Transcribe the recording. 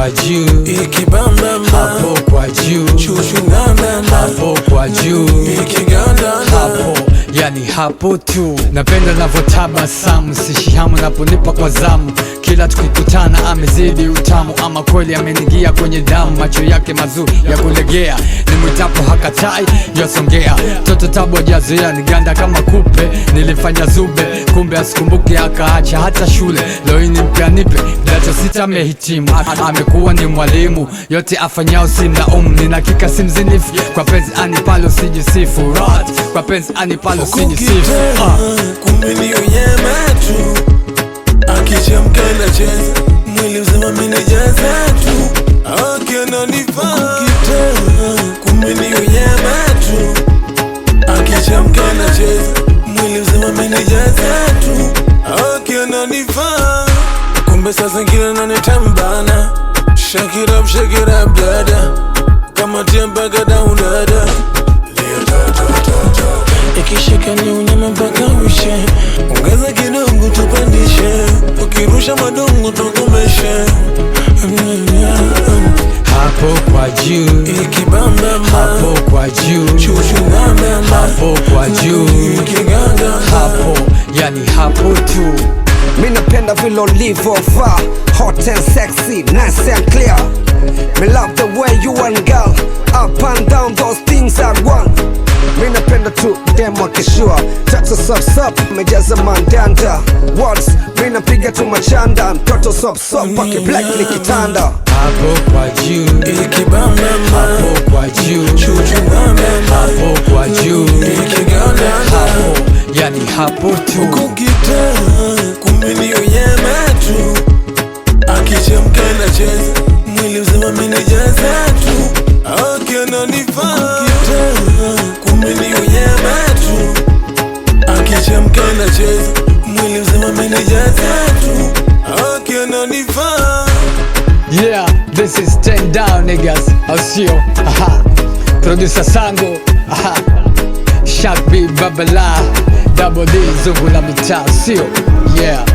kwa juu, ikibamba hapo kwa juu, chuchu nganda, hapo kwa juu, ikiganda, hapo yani hapo tu. Napenda navyotabasamu, sishihamu naponipa kwa zamu. Kila tukikutana amezidi utamu, ama kweli amenigia kwenye damu. Macho yake mazuri ya kulegea, nimwitapo hakatai yasongea. Toto tabu ajazoea niganda kama kupe, nilifanya zube kumbe asikumbuke akaacha hata shule. Leo ni mpya nipe dato sita amehitimu, amekuwa ni mwalimu. Yote afanyao simlaumu, nina kika simzinifu. Kwa penzi anipalo sijisifu, kwa penzi anipalo sijisifu. kumbe ni unyama tu, akichemka na cheza mwili mzima minajaza tu, akiona nifaa kumbe ni unyama tu, akichemka na cheza mwili mzima minajaza tu, akiona nifaa kumbe sasa ngine nanitambana. Shake it up dada, kama tiamba down dada, ikishika ni unyama mpaka ushe, ongeza kidogo tupandishe, ukirusha madongo tukomeshe. Hapo kwa juu, ikibamba hapo kwa juu, chuchu nganda, hapo kwa juu, ikiganda, hapo yani hapo tu. Mi napenda vile ulivovaa, hot and sexy, nice and clear. Me love the way you and girl, up and down those things are one. Mi napenda tu demo kishua, tatu sop mejaza mandanda. Words, mi napiga tu machanda, mtoto sop pake black ni kitanda. Hapo kwa juu, ikibamba hapo kwa juu, chuchu nganda, hapo kwa juu, ikiganda, hapo yani hapo tu. kukita kumbe ni unyama tu, akichemka na cheza mwili mzima minajaza tu, akiona nifaa kumbe ni unyama tu, akichemka na cheza mwili mzima minajaza tu, akiona nifaa. Yeah, this is 10 down niggas. I'll see you. Aha. Producer Sango. Aha. Shaq B Babala. Double D Zungu la mitaa. See you. Yeah.